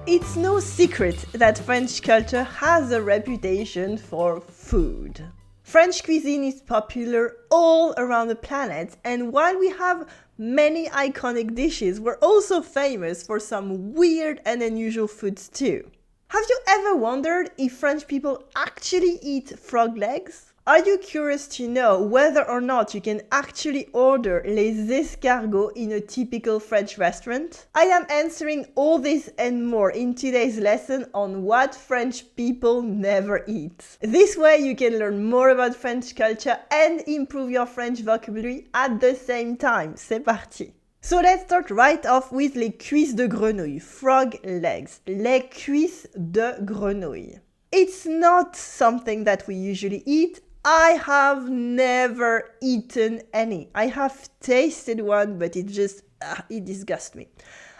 It's no secret that French culture has a reputation for food. French cuisine is popular all around the planet, and while we have many iconic dishes, we're also famous for some weird and unusual foods too. Have you ever wondered if French people actually eat frog legs? Are you curious to know whether or not you can actually order les escargots in a typical French restaurant? I am answering all this and more in today's lesson on what French people never eat. This way you can learn more about French culture and improve your French vocabulary at the same time. C'est parti! So let's start right off with les cuisses de grenouille, frog legs, les cuisses de grenouille. It's not something that we usually eat. I have never eaten any. I have tasted one, but it disgusts me.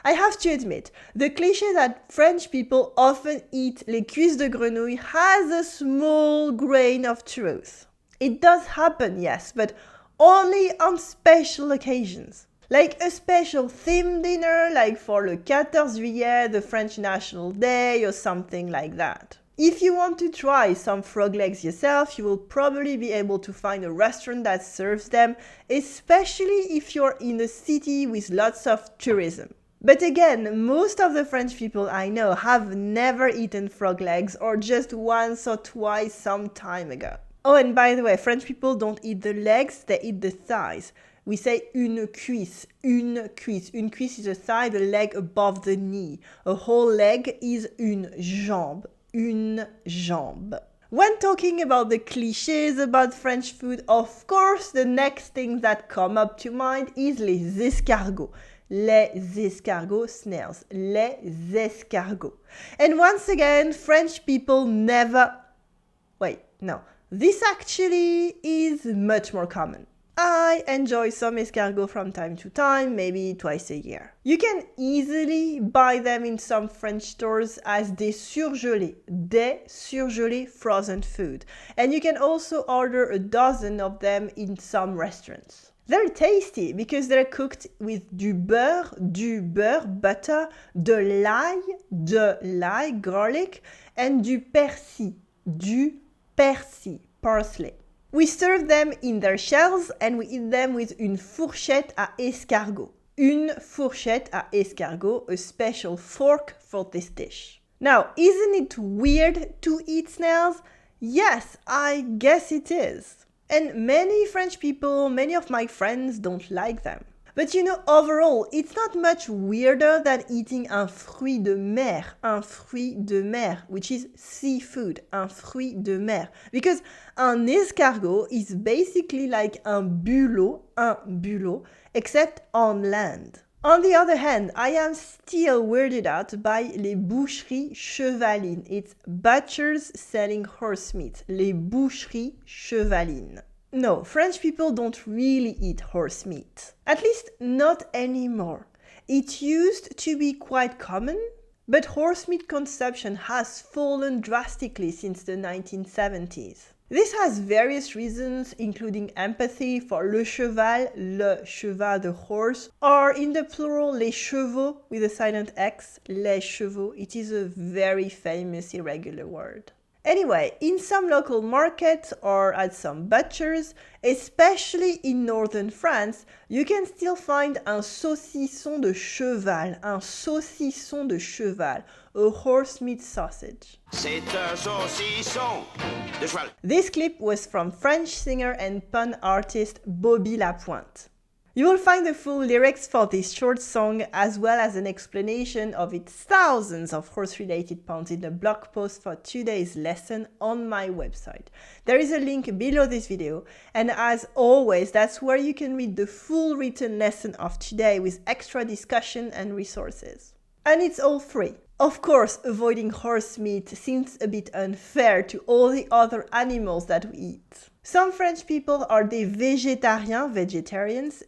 I have to admit, the cliché that French people often eat les cuisses de grenouille has a small grain of truth. It does happen, yes, but only on special occasions. Like a special theme dinner, like for le 14 juillet, the French National Day, or something like that. If you want to try some frog legs yourself, you will probably be able to find a restaurant that serves them, especially if you're in a city with lots of tourism. But again, most of the French people I know have never eaten frog legs or just once or twice some time ago. Oh, and by the way, French people don't eat the legs, they eat the thighs. We say une cuisse, une cuisse. Une cuisse is a thigh, the leg above the knee. A whole leg is une jambe. Une jambe. When talking about the clichés about French food, of course, the next thing that come up to mind is les escargots. Les escargots, snails. Les escargots. And once again, French people never... Wait, no. This actually is much more common. I enjoy some escargot from time to time, maybe twice a year. You can easily buy them in some French stores as des surgelés frozen food. And you can also order a dozen of them in some restaurants. They're tasty because they're cooked with du beurre, butter, de l'ail, garlic, and du persil, parsley. We serve them in their shells and we eat them with une fourchette à escargot. Une fourchette à escargot, a special fork for this dish. Now, isn't it weird to eat snails? Yes, I guess it is. And many French people, many of my friends don't like them. But you know, overall, it's not much weirder than eating un fruit de mer, which is seafood, un fruit de mer. Because un escargot is basically like un bulot, except on land. On the other hand, I am still weirded out by les boucheries chevalines. It's butchers selling horse meat, les boucheries chevalines. No, French people don't really eat horse meat. At least not anymore. It used to be quite common, but horse meat consumption has fallen drastically since the 1970s. This has various reasons, including empathy for le cheval, the horse, or in the plural, les chevaux with a silent X, les chevaux. It is a very famous irregular word. Anyway, in some local markets or at some butchers, especially in northern France, you can still find un saucisson de cheval, a horse meat sausage. C'est un saucisson de cheval. This clip was from French singer and pun artist Bobby Lapointe. You will find the full lyrics for this short song as well as an explanation of its thousands of horse-related puns in the blog post for today's lesson on my website. There is a link below this video, and as always, that's where you can read the full written lesson of today with extra discussion and resources. And it's all free. Of course, avoiding horse meat seems a bit unfair to all the other animals that we eat. Some French people are des vegetarians,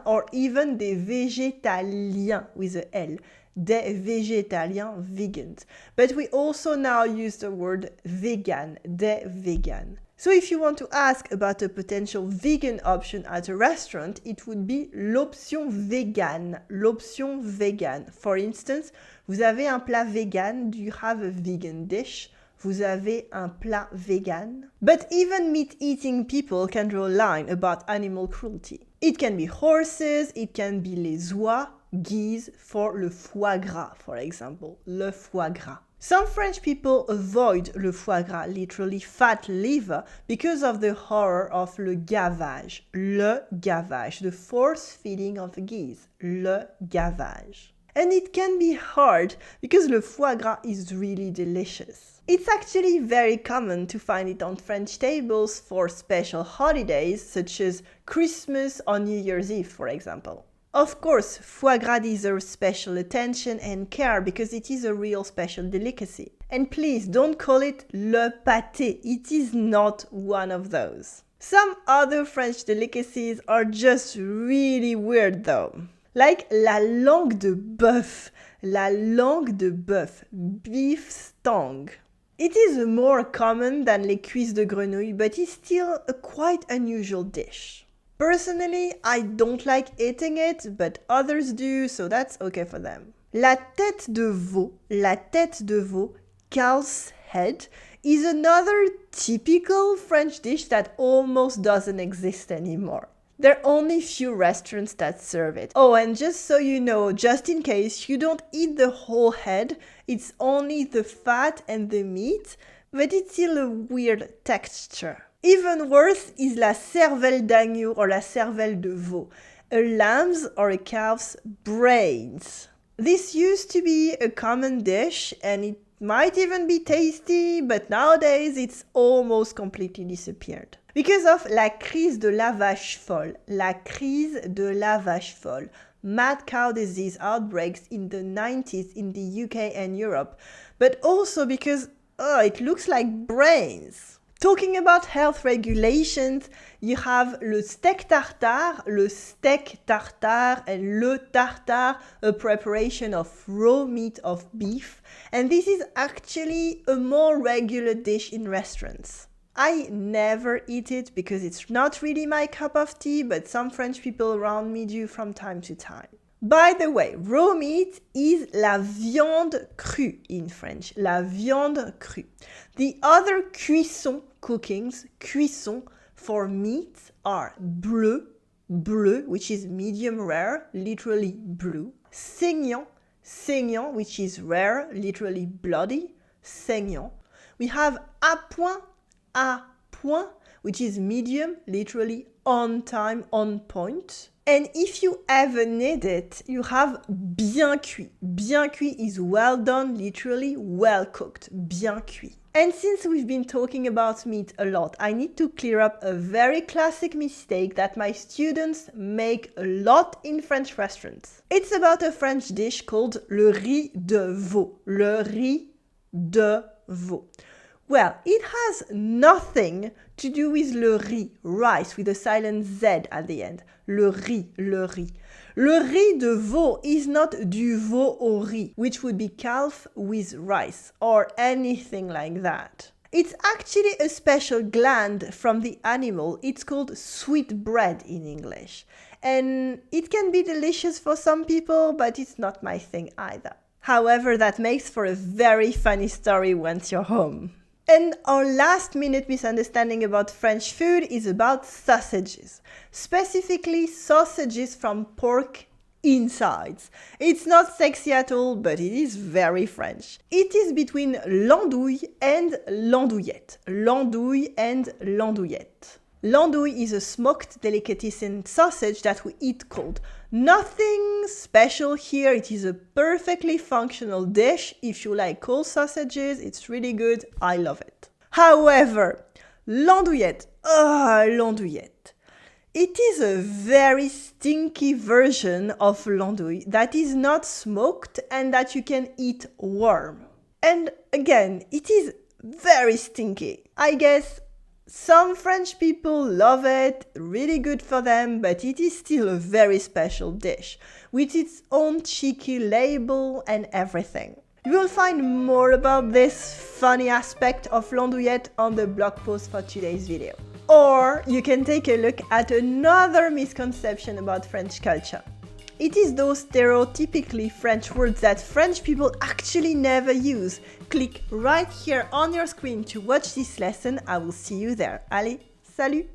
or even des végétaliens with a L, des végétaliens, vegans. But we also now use the word vegan, des vegan. So if you want to ask about a potential vegan option at a restaurant, it would be l'option vegan, l'option vegan. For instance, vous avez un plat vegan, do you have a vegan dish? Vous avez un plat vegan? But even meat-eating people can draw a line about animal cruelty. It can be horses, it can be les oies, geese, for le foie gras, for example, le foie gras. Some French people avoid le foie gras, literally fat liver, because of the horror of le gavage, the force feeding of geese, le gavage. And it can be hard because le foie gras is really delicious. It's actually very common to find it on French tables for special holidays such as Christmas or New Year's Eve, for example. Of course, foie gras deserves special attention and care because it is a real special delicacy. And please don't call it le pâté, it is not one of those. Some other French delicacies are just really weird though. Like la langue de bœuf, beef stong. It is more common than les cuisses de grenouille, but it's still a quite unusual dish. Personally, I don't like eating it, but others do, so that's okay for them. La tête de veau, cow's head, is another typical French dish that almost doesn't exist anymore. There are only few restaurants that serve it. Oh, and just so you know, just in case, you don't eat the whole head, it's only the fat and the meat, but it's still a weird texture. Even worse is la cervelle d'agneau or la cervelle de veau, a lamb's or a cow's brains. This used to be a common dish and it might even be tasty, but nowadays it's almost completely disappeared. Because of la crise de la vache folle, mad cow disease outbreaks in the 90s in the UK and Europe, but also because it looks like brains. Talking about health regulations, you have le steak tartare, and le tartare, a preparation of raw meat of beef, and this is actually a more regular dish in restaurants. I never eat it because it's not really my cup of tea, but some French people around me do from time to time. By the way, raw meat is la viande crue in French, la viande crue. The other cuisson cookings, cuisson for meat are bleu, which is medium rare, literally blue, saignant, which is rare, literally bloody, saignant. We have à point, which is medium, literally on time, on point. And if you ever need it, you have bien cuit. Bien cuit is well done, literally well cooked, bien cuit. And since we've been talking about meat a lot, I need to clear up a very classic mistake that my students make a lot in French restaurants. It's about a French dish called le riz de veau. Le riz de veau. Well, it has nothing to do with le riz, rice, with a silent Z at the end. Le riz. Le riz de veau is not du veau au riz, which would be calf with rice, or anything like that. It's actually a special gland from the animal. It's called sweetbread in English. And it can be delicious for some people, but it's not my thing either. However, that makes for a very funny story once you're home. And our last minute misunderstanding about French food is about sausages, specifically sausages from pork insides. It's not sexy at all, but it is very French. It is between l'andouille and l'andouillette. L'andouille and l'andouillette. L'andouille is a smoked delicatessen sausage that we eat cold. Nothing special here, it is a perfectly functional dish. If you like cold sausages, it's really good, I love it. However, l'andouillette, l'andouillette. It is a very stinky version of l'andouille that is not smoked and that you can eat warm. And again, it is very stinky. I guess Some French people love it, really good for them, but it is still a very special dish, with its own cheeky label and everything. You will find more about this funny aspect of l'andouillette on the blog post for today's video. Or you can take a look at another misconception about French culture. It is those stereotypically French words that French people actually never use. Click right here on your screen to watch this lesson. I will see you there. Allez, salut!